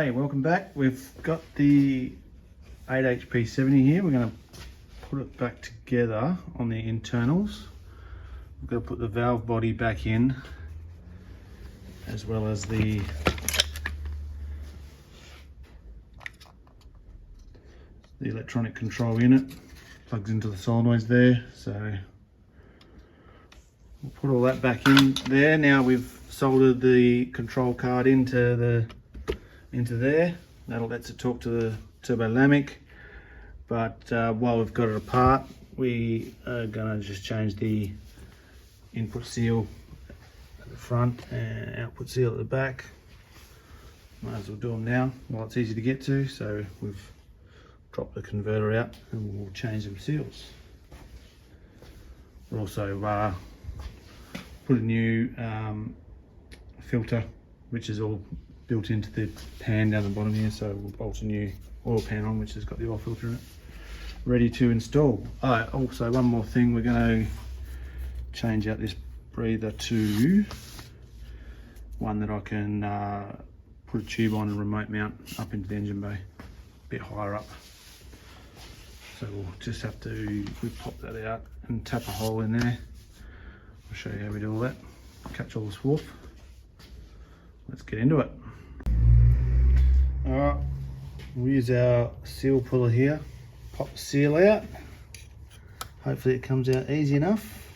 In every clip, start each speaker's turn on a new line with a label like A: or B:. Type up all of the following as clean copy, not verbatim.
A: Okay, welcome back. We've got the 8HP70 here. We're going to put it back together on the internals. We've got to put the valve body back in, as well as the electronic control unit. Plugs into the solenoids there, so we'll put all that back in there. Now we've soldered the control card into there. That lets it talk to the Turbolamik. But while we've got it apart, we are going to just change the input seal at the front and output seal at the back. Might as well do them now while it's easy to get to. So we've dropped the converter out and we'll change them seals. We'll also put a new filter, which is all built into the pan down the bottom here. So we'll bolt a new oil pan on, which has got the oil filter in it, ready to install. Also, one more thing, we're going to change out this breather to one that I can put a tube on and remote mount up into the engine bay, a bit higher up. So we'll just have to pop that out and tap a hole in there. I'll show you how we do all that. Catch all the swarf. Let's get into it. Alright, we'll use our seal puller here. Pop the seal out. Hopefully it comes out easy enough.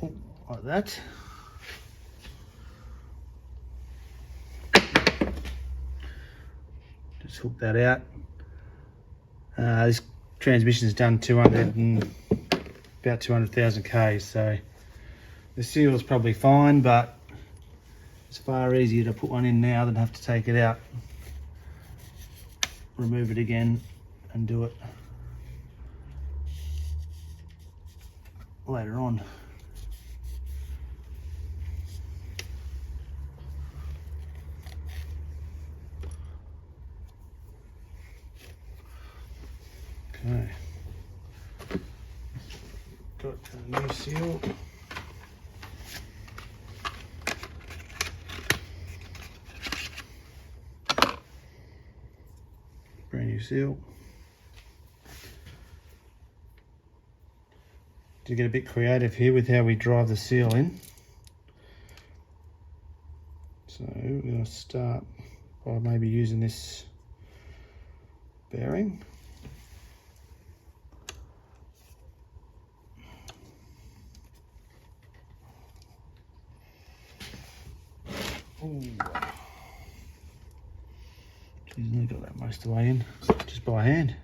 A: Like that. Just hook that out. This transmission's done about 200,000 k's, so the seal is probably fine, but it's far easier to put one in now than have to take it out, remove it again and do it later on. Okay, got a new seal. Brand new seal. To get a bit creative here with how we drive the seal in. So we're going to start by maybe using this bearing. Ooh. Geez, I got that most of the way in, just by hand.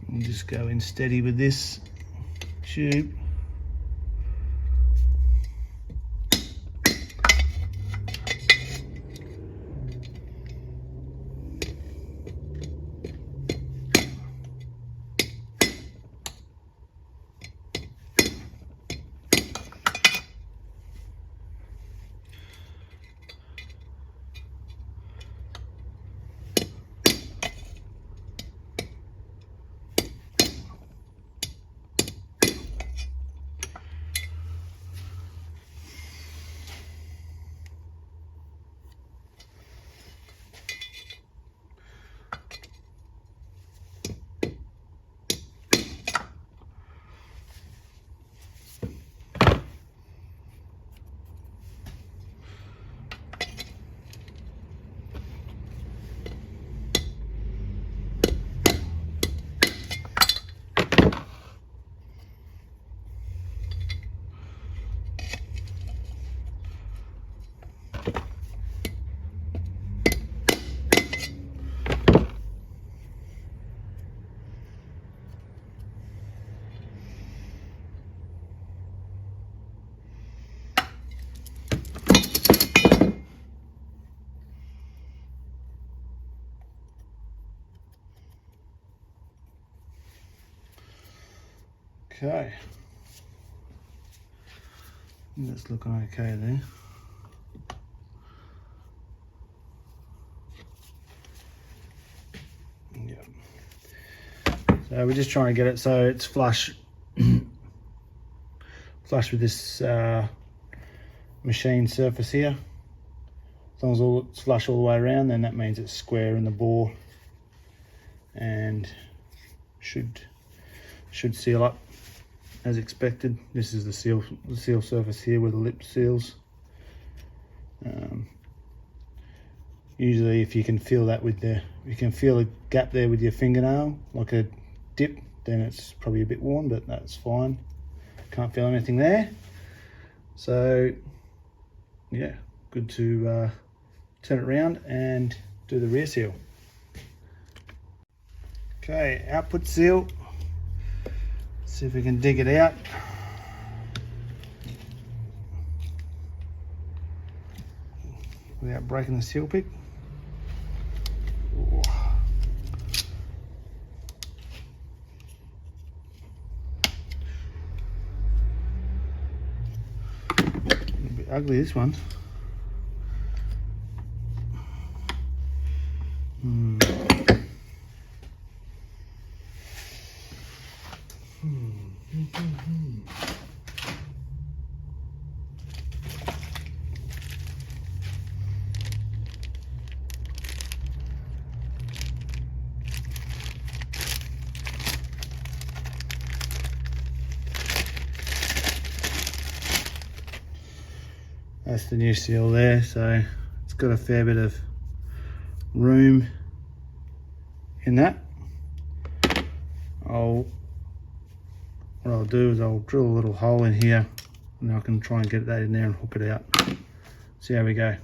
A: We'll just go in steady with this tube. Okay, that's looking okay there. Yep. So we're just trying to get it so it's flush flush with this machine surface here. As long as it's flush all the way around, then that means it's square in the bore and should seal up as expected. This is the seal surface here where the lip seals. Usually if you can feel that you can feel a gap there with your fingernail, like a dip, then it's probably a bit worn, but that's fine. Can't feel anything there. So yeah, good to turn it around and do the rear seal. Okay, output seal. Let's see if we can dig it out. Without breaking the seal pick. Ooh. A bit ugly, this one. That's the new seal there, so it's got a fair bit of room in that. What I'll do is I'll drill a little hole in here and I can try and get that in there and hook it out. See how we go.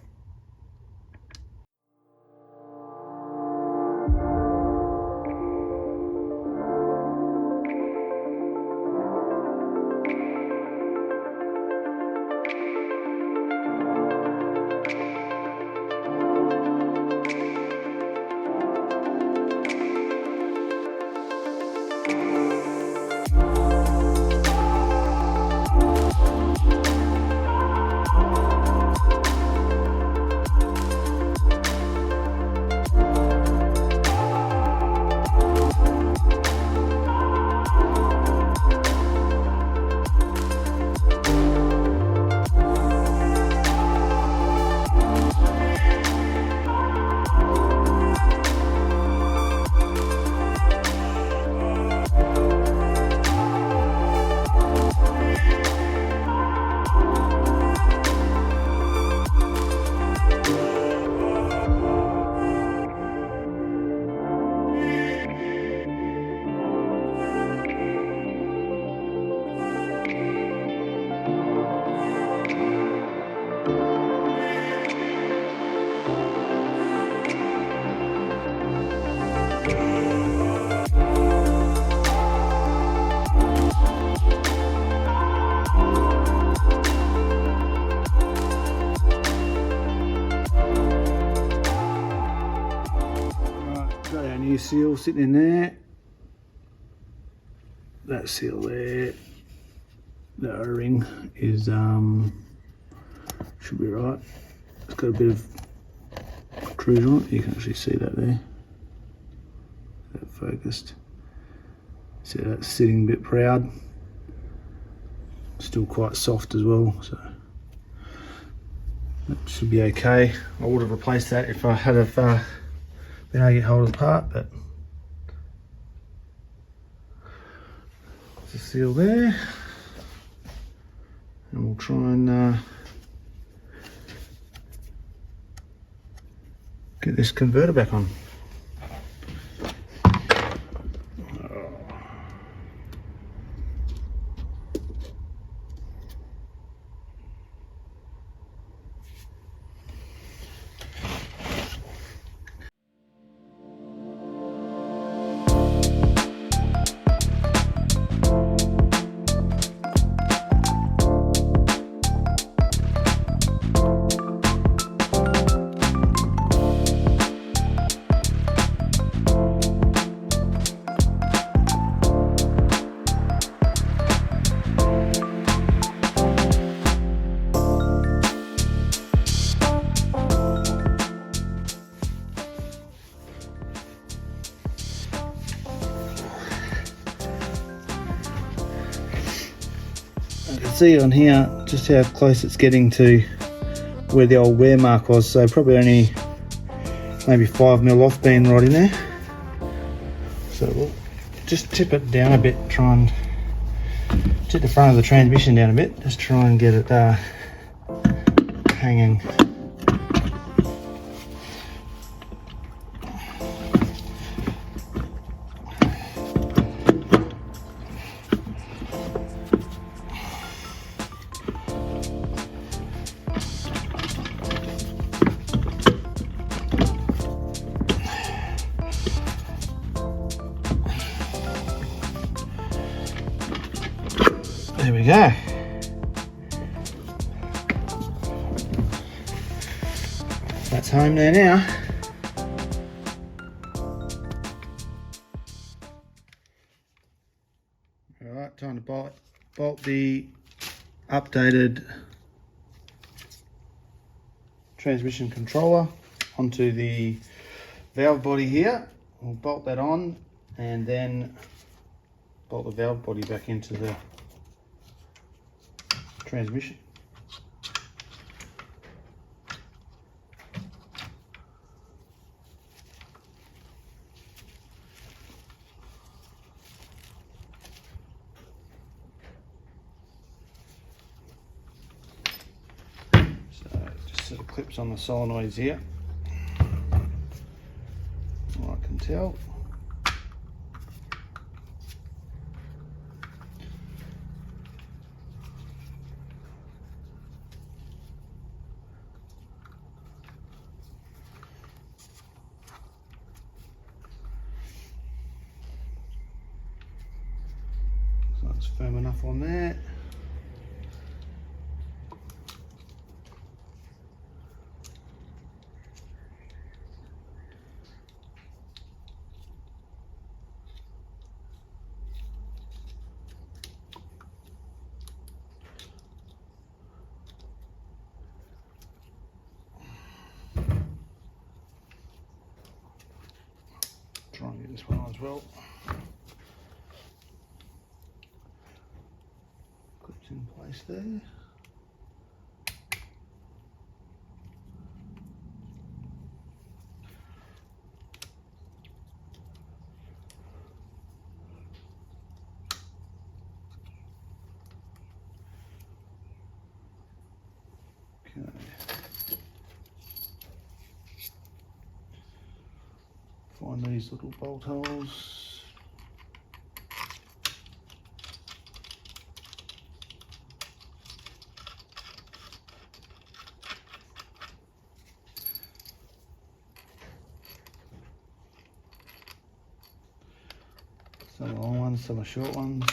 A: New seal sitting in there. That seal there, the O-ring is should be right. It's got a bit of protrusion on it. You can actually see that there. That focused. See that's sitting a bit proud. Still quite soft as well, so that should be okay. I would have replaced that if I had have been able to get hold of the part, but there's a seal there, and we'll try and get this converter back on. You can see on here just how close it's getting to where the old wear mark was, so probably only maybe 5mm off being right in there. So we'll just tip it down a bit, try and tip the front of the transmission down a bit, just try and get it hanging. There we go. That's home there now. Alright, time to bolt the updated transmission controller onto the valve body here. We'll bolt that on and then bolt the valve body back into the transmission. So just sort of clips on the solenoids here, all I can tell. That's firm enough on there. Try and get this one on as well. In place there. Okay. Find these little bolt holes. Some are long ones, some are short ones.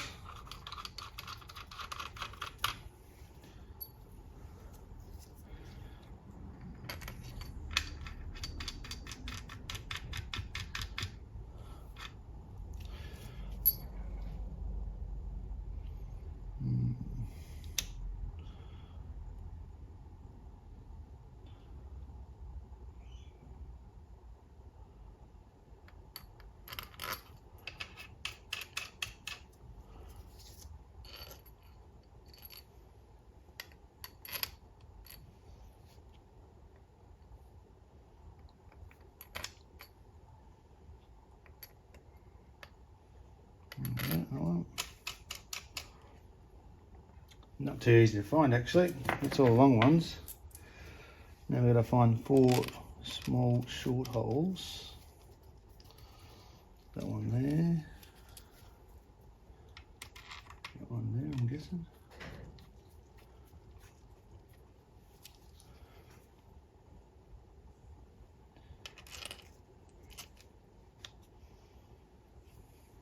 A: Not too easy to find actually, it's all long ones. Now we've got to find 4 small short holes. That one there. That one there, I'm guessing.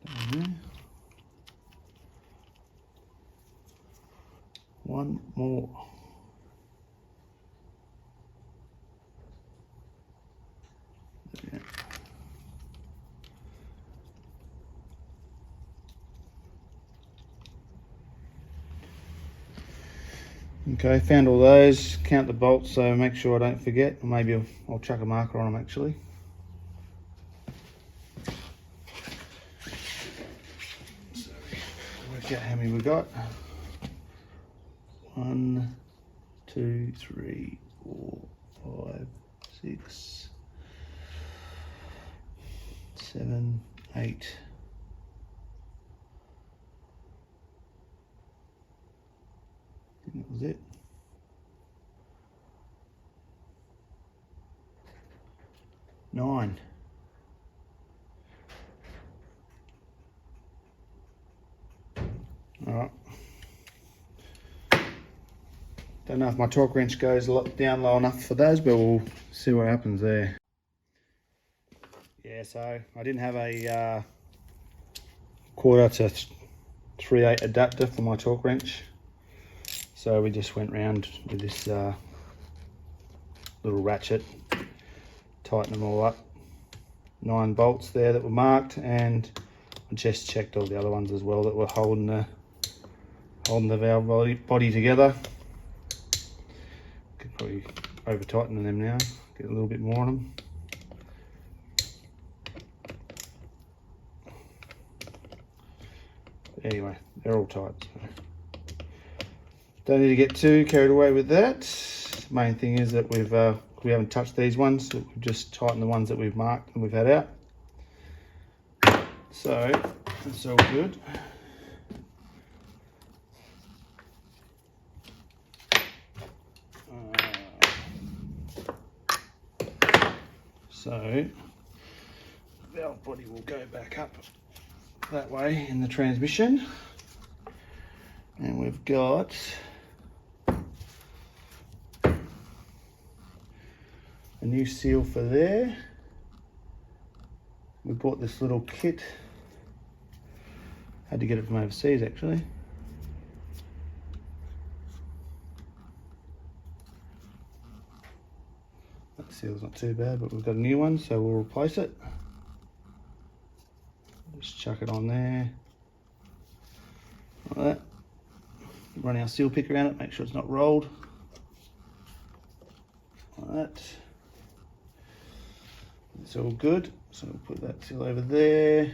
A: That one there. One more. There. Okay, found all those. Count the bolts so make sure I don't forget. Or maybe I'll chuck a marker on them actually. So work out how many we got. 1, 2, 3, 4, 5, 6, 7, 8. I think that was it. 9. All right. Don't know if my torque wrench goes down low enough for those, but we'll see what happens there. Yeah, so I didn't have a 1/4 to 3/8 adapter for my torque wrench, so we just went round with this little ratchet, tighten them all up. 9 bolts there that were marked, and I just checked all the other ones as well that were holding the valve body together. Could probably over tighten them now, get a little bit more on them. But anyway, they're all tight. So don't need to get too carried away with that. The main thing is that we haven't touched these ones, so we've just tightened the ones that we've marked and we've had out. So that's all good. So the valve body will go back up that way in the transmission, and we've got a new seal for there. We bought this little kit, had to get it from overseas actually. That seal's not too bad, but we've got a new one, so we'll replace it. Just chuck it on there, like that. Run our seal pick around it, make sure it's not rolled, like that. It's all good, so we'll put that seal over there.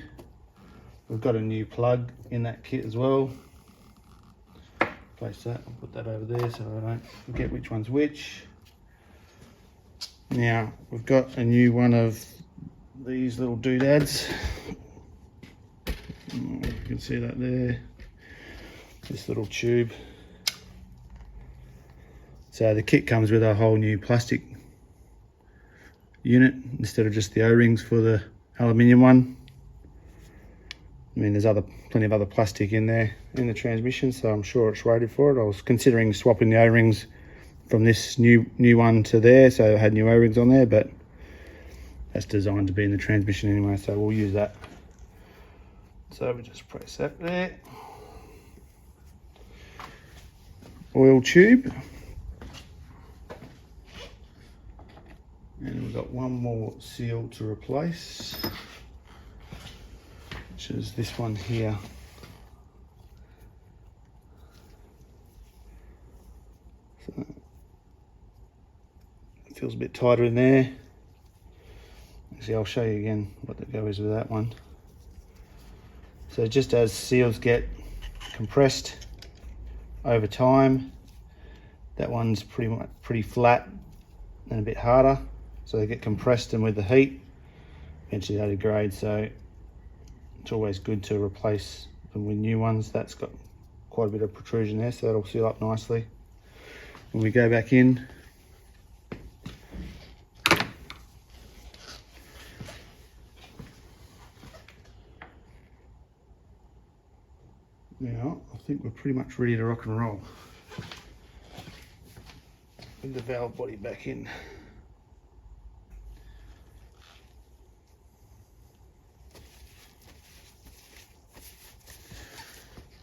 A: We've got a new plug in that kit as well. Place that, I'll put that over there so I don't forget which one's which. Now, we've got a new one of these little doodads. You can see that there. This little tube. So the kit comes with a whole new plastic unit instead of just the O-rings for the aluminium one. I mean, there's plenty of other plastic in there in the transmission, so I'm sure it's rated for it. I was considering swapping the O-rings from this new one to there, so I had new O-rings on there, but that's designed to be in the transmission anyway, so we'll use that. So we just press that there. Oil tube. And we've got one more seal to replace, which is this one here. So it feels a bit tighter in there. Actually, I'll show you again what the go is with that one. So just as seals get compressed over time, that one's pretty flat and a bit harder. So they get compressed, and with the heat, eventually they degrade. So it's always good to replace them with new ones. That's got quite a bit of protrusion there, so that'll seal up nicely. When we go back in, now I think we're pretty much ready to rock and roll. With the valve body back in.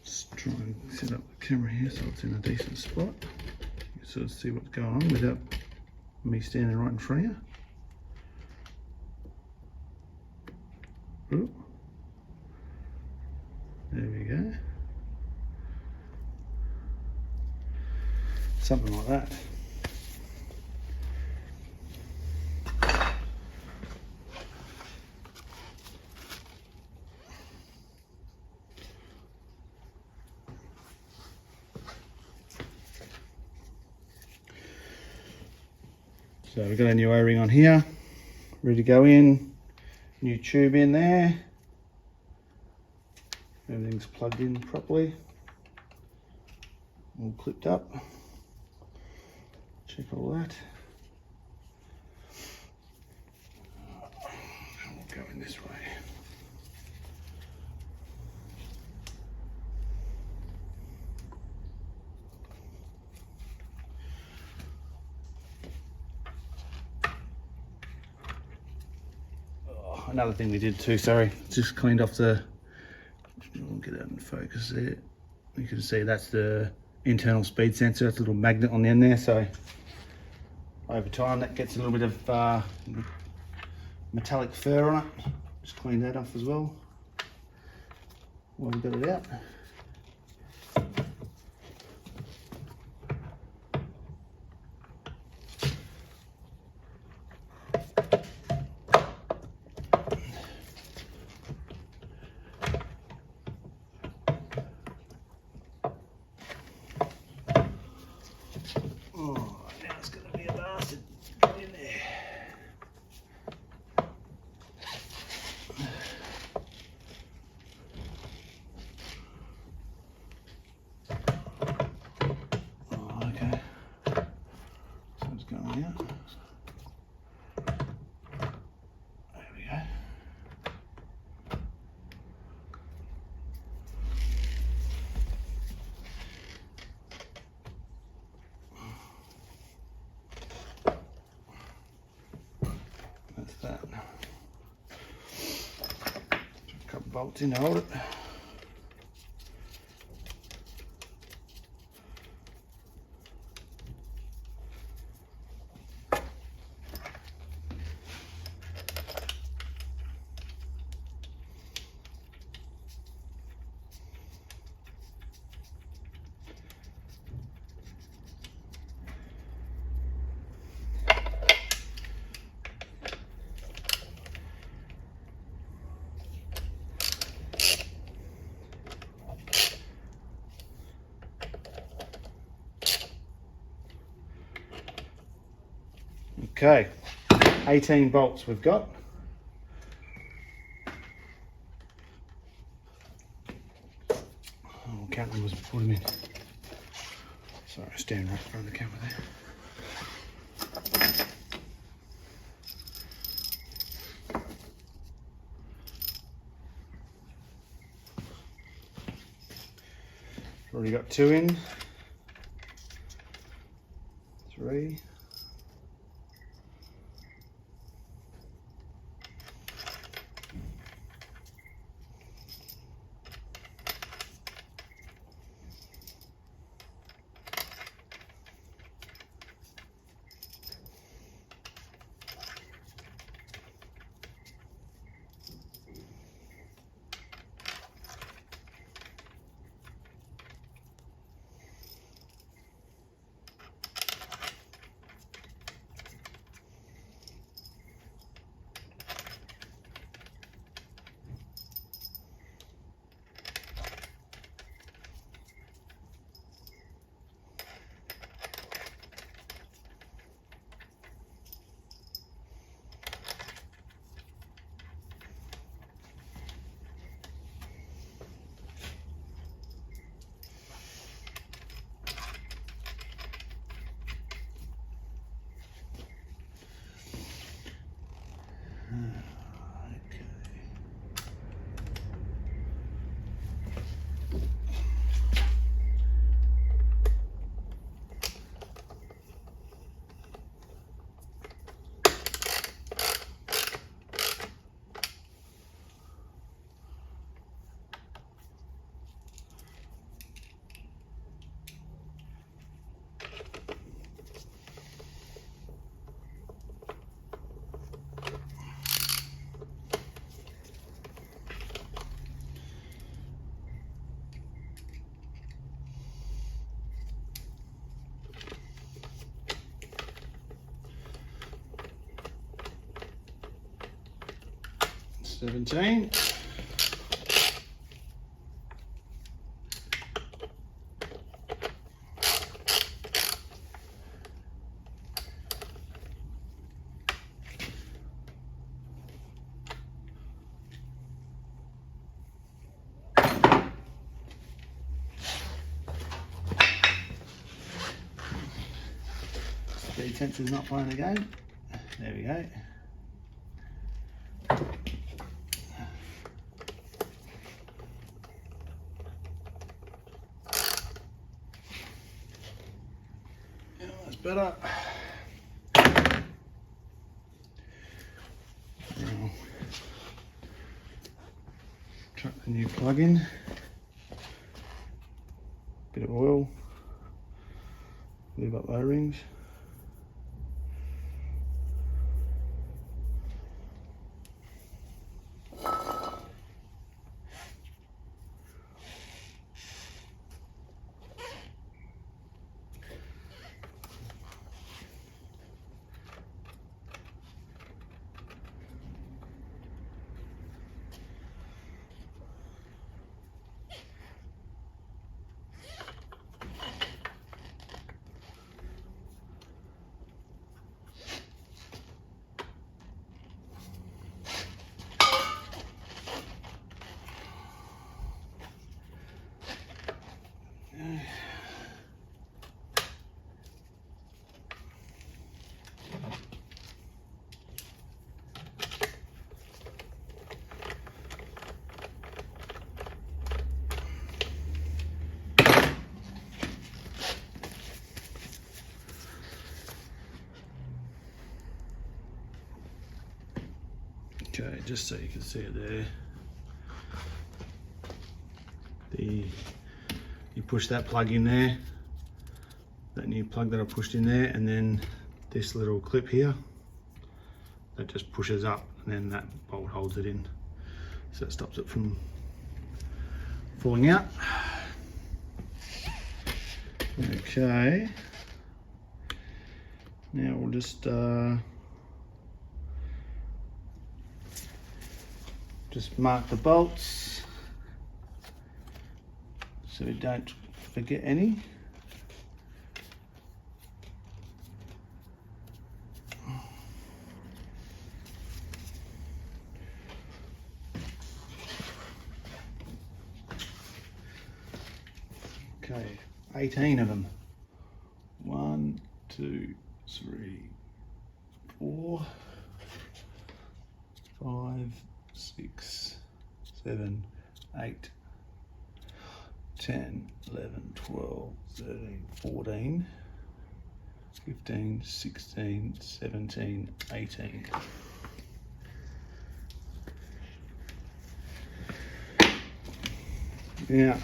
A: Just try and set up the camera here so it's in a decent spot. You sort of see what's going on without me standing right in front of you. Ooh. There we go. Something like that. So we've got a new O-ring on here, ready to go in, new tube in there, everything's plugged in properly, all clipped up, check all that. We'll go in this way. Another thing we did too, sorry, just cleaned off the, we'll get it in focus there. You can see that's the internal speed sensor, that's a little magnet on the end there, so over time that gets a little bit of metallic fur on it. Just clean that off as well while we've got it out. Going out. There we go. That's that. A couple bolts in to hold it. Okay, 18 bolts we've got. I'll count them as we put them in. Sorry, stand right in front of the camera there. Already got 2 in, 3. $17. LED sensor's not playing the game. There we go. Yeah, that's better. Now, chuck the new plug in. Bit of oil. Lube up those rings. Okay, just so you can see it there. You push that plug in there, that new plug that I pushed in there, and then this little clip here that just pushes up, and then that bolt holds it in, so it stops it from falling out. Okay, now we'll just mark the bolts so we don't forget any. Okay, 18 of them. 1, 2, 3, 4, 5, 6, 7, 8, 10, 11, 12, 13, 14, 15, 16, 17, 18. Now,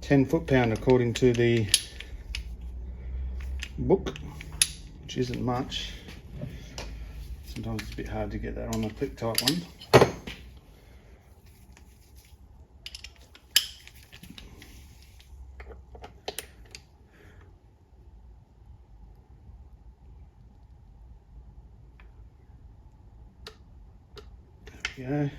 A: 10 foot-pound according to the book, which isn't much. Sometimes it's a bit hard to get that on a clip type one. There we go.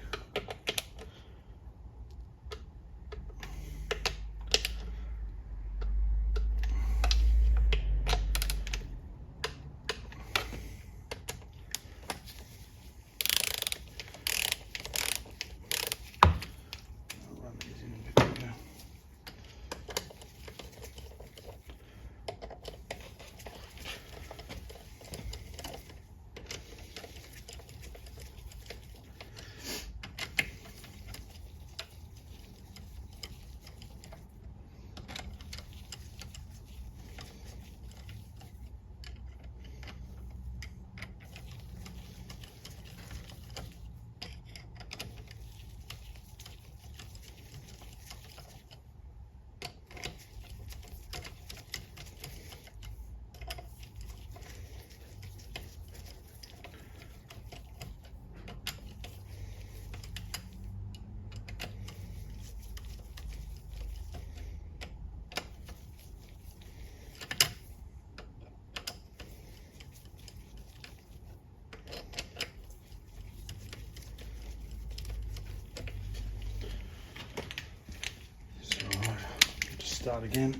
A: Start again.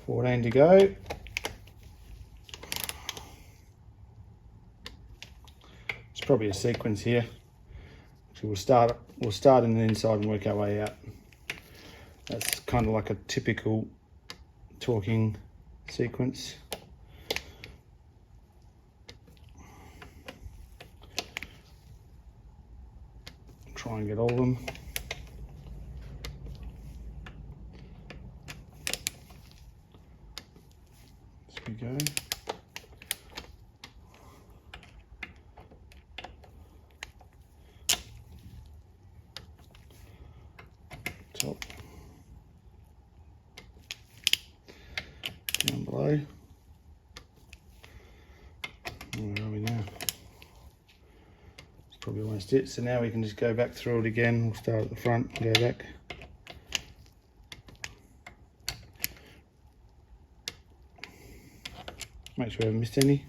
A: $14 to go. probably a sequence here. So we'll start in the inside and work our way out. That's kind of like a typical torquing sequence. Try and get all of them. There we go. Top. Down below. Where are we now? It's probably almost it. So now we can just go back through it again. We'll start at the front and go back. Make sure I haven't missed any.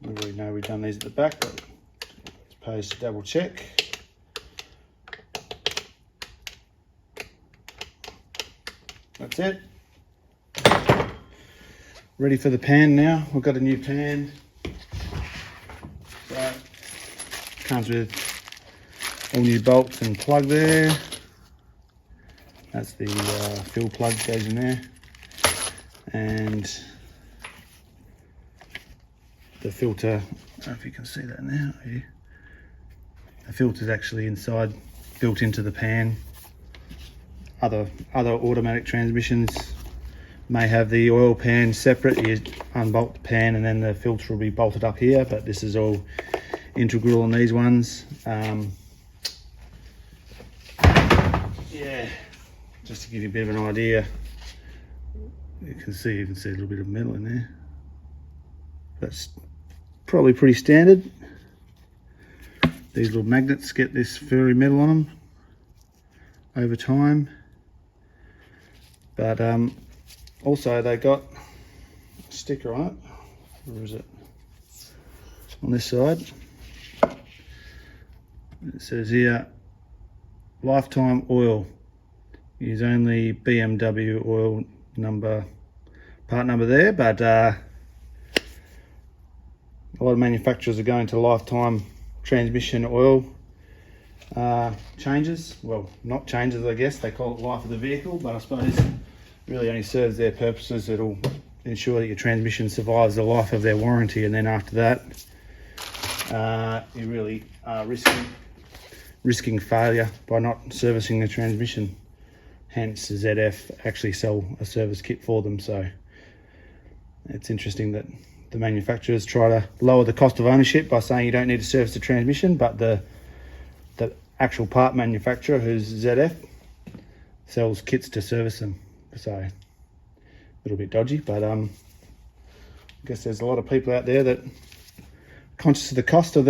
A: I already know we've done these at the back, but I suppose to double check. That's it. Ready for the pan now. We've got a new pan. So comes with all new bolts and plug there. That's the fill plug goes in there, and the filter, I don't know if you can see that now. The filter is actually inside, built into the pan. Other automatic transmissions may have the oil pan separate. You unbolt the pan and then the filter will be bolted up here, but this is all integral on these ones. Yeah, just to give you a bit of an idea, you can see a little bit of metal in there. That's probably pretty standard. These little magnets get this furry metal on them over time, but also they got a sticker on it. Where is it? On this side it says here, lifetime oil, use only BMW oil number, part number there, but a lot of manufacturers are going to lifetime transmission oil changes. Well, not changes, I guess. They call it life of the vehicle, but I suppose it really only serves their purposes. It'll ensure that your transmission survives the life of their warranty, and then after that, you really are risking failure by not servicing the transmission. Hence, ZF actually sell a service kit for them. So it's interesting that the manufacturers try to lower the cost of ownership by saying you don't need to service the transmission, but the actual part manufacturer, who's ZF, sells kits to service them. So a little bit dodgy, but I guess there's a lot of people out there that are conscious of the cost of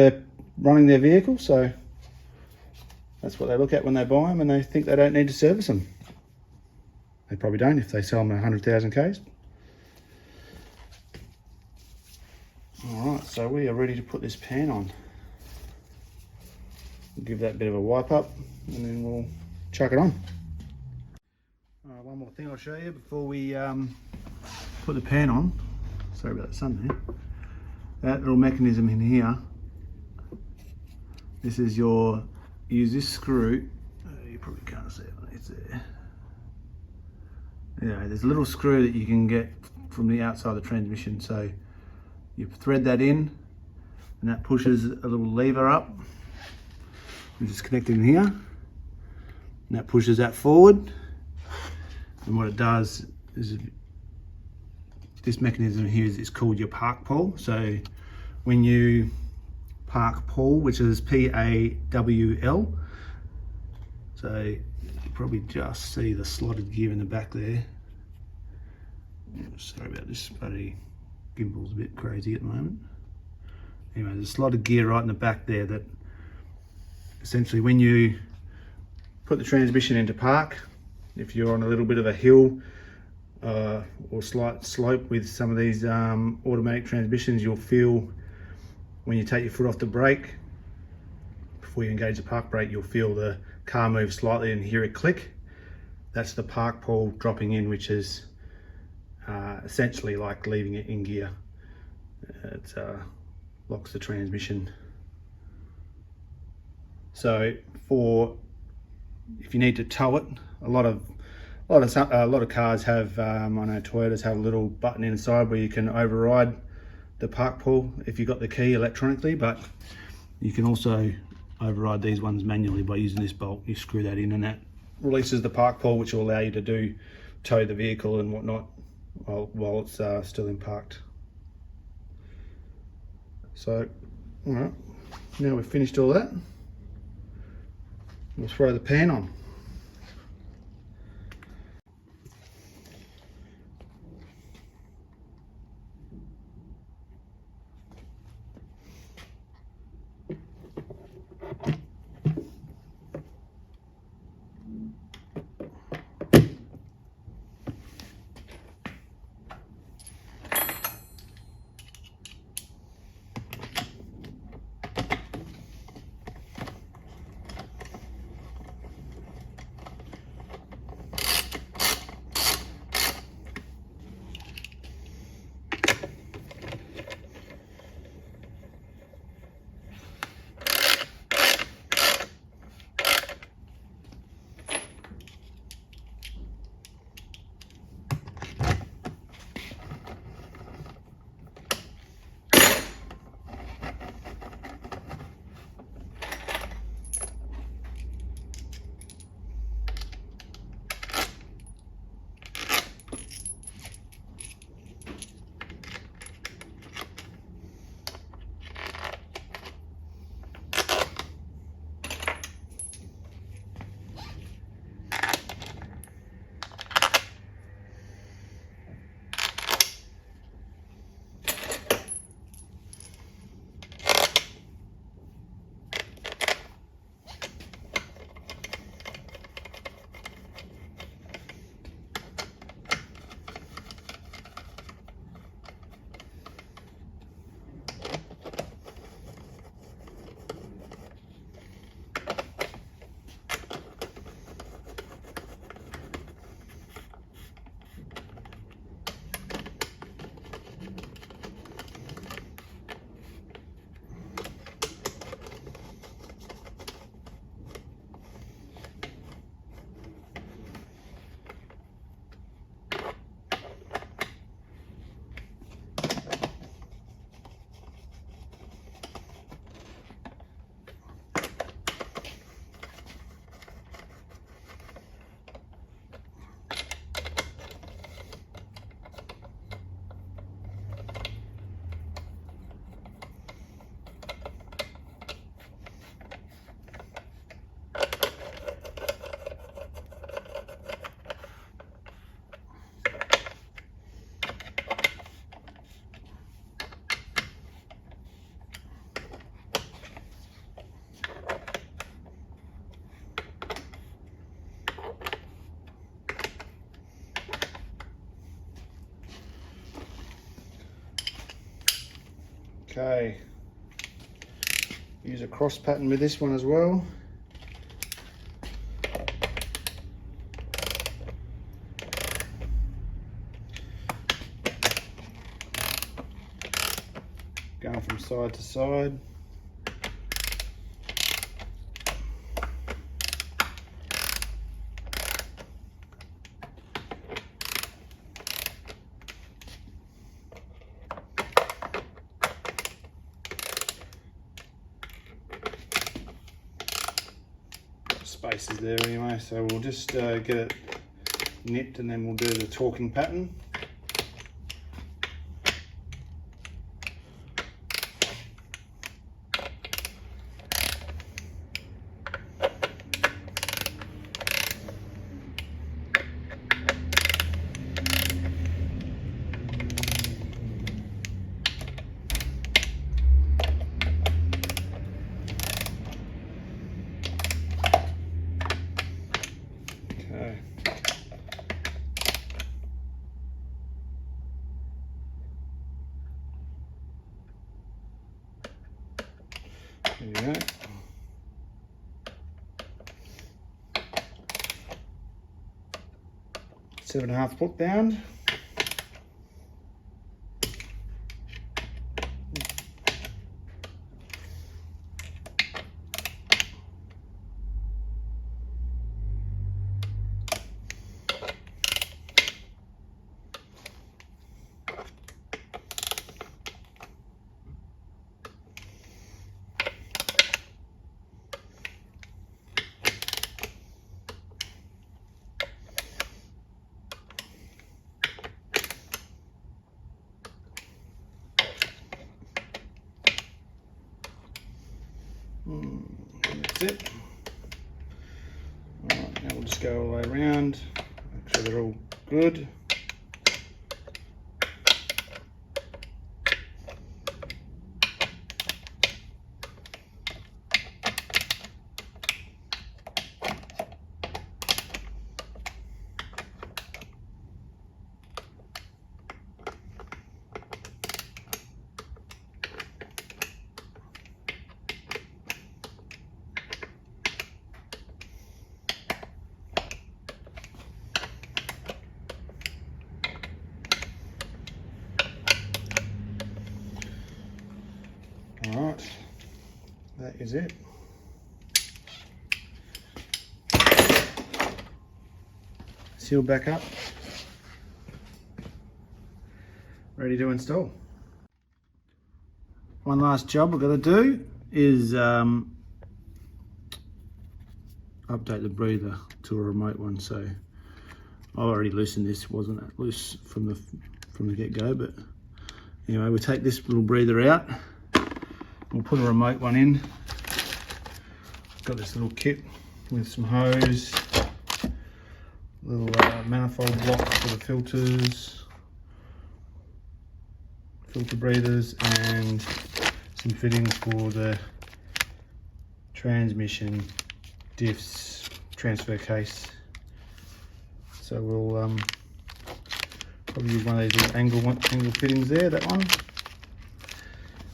A: running their vehicle, so that's what they look at when they buy them, and they think they don't need to service them. They probably don't if they sell them 100,000 Ks. Alright, so we are ready to put this pan on. We'll give that a bit of a wipe up and then we'll chuck it on. One more thing I'll show you before we put the pan on. Sorry about the sun there. That little mechanism in here, this is use this screw, you probably can't see it, it's there. Yeah, there's a little screw that you can get from the outside of the transmission. So you thread that in and that pushes a little lever up, which is connected in here, and that pushes that forward. And what it does is, this mechanism here is called your park pull. So when you park pull, which is P-A-W-L, so you probably just see the slotted gear in the back there. Sorry about this bloody Gimbal's a bit crazy at the moment. Anyway, there's a slot of gear right in the back there that essentially when you put the transmission into park, if you're on a little bit of a hill or slight slope with some of these automatic transmissions, you'll feel when you take your foot off the brake, before you engage the park brake, you'll feel the car move slightly and hear it click. That's the park pull dropping in, which is essentially like leaving it in gear. It locks the transmission. So if you need to tow it, a lot of cars have, I know Toyotas have a little button inside where you can override the park pull if you've got the key electronically, but you can also override these ones manually by using this bolt. You screw that in and that releases the park pull, which will allow you to tow the vehicle and whatnot while it's still in parked. So, all right, now we've finished all that, we'll throw the pan on. Okay, use a cross pattern with this one as well. Going from side to side. Spaces there anyway, so we'll just get it nipped and then we'll do the torquing pattern. There you go. 7.5 foot bound. That's it. Alright, now we'll just go all the way around, make sure they're all good. Alright, that is it. Seal back up, ready to install. One last job we've got to do is update the breather to a remote one. So I already loosened this, wasn't that loose from the get-go, but anyway, we'll take this little breather out. We'll put a remote one in. Got this little kit with some hose, little manifold block for the filters, filter breathers, and some fittings for the transmission, diffs, transfer case. So we'll probably use one of these little angle fittings there, that one.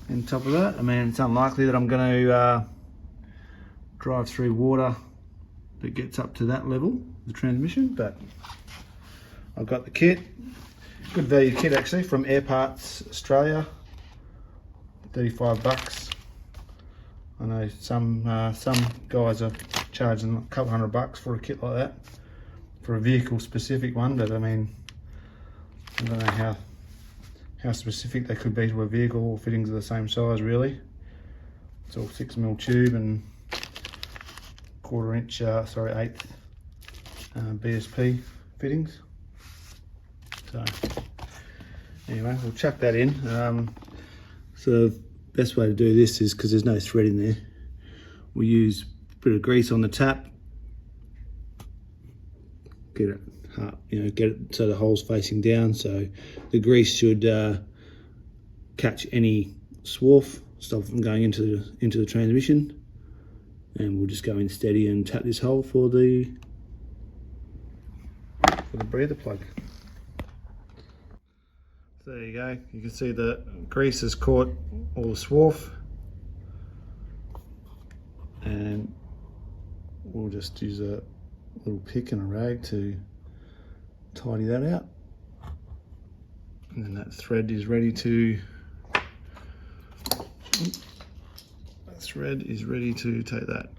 A: On top of that, I mean, it's unlikely that I'm going to drive through water that gets up to that level, the transmission, but I've got the kit. Good value kit actually from Air Parts Australia, 35 bucks. I know some guys are charging a couple $100 for a kit like that, for a vehicle specific one, but I mean, I don't know how specific they could be to a vehicle. All fittings are the same size really. It's all 6mm tube and 1/4 inch, 1/8 BSP fittings. So anyway, we'll chuck that in. So the best way to do this is, because there's no thread in there, we'll use a bit of grease on the tap, get it get it so the hole's facing down, so the grease should catch any swarf, stop it from going into the transmission, and we'll just go in steady and tap this hole for the breather plug. So there you go, you can see the grease has caught all the swarf, and we'll just use a little pick and a rag to tidy that out, and then that thread is ready to take that.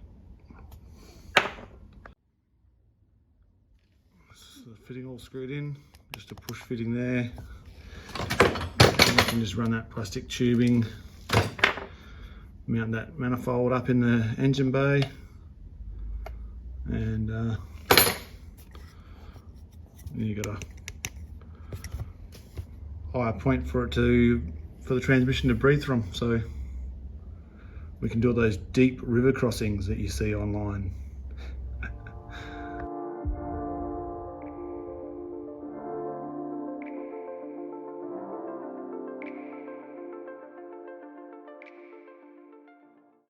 A: So the fitting all screwed in, just a push fitting there, and you can just run that plastic tubing, mount that manifold up in the engine bay, and you got a higher point for the transmission to breathe from, so we can do all those deep river crossings that you see online.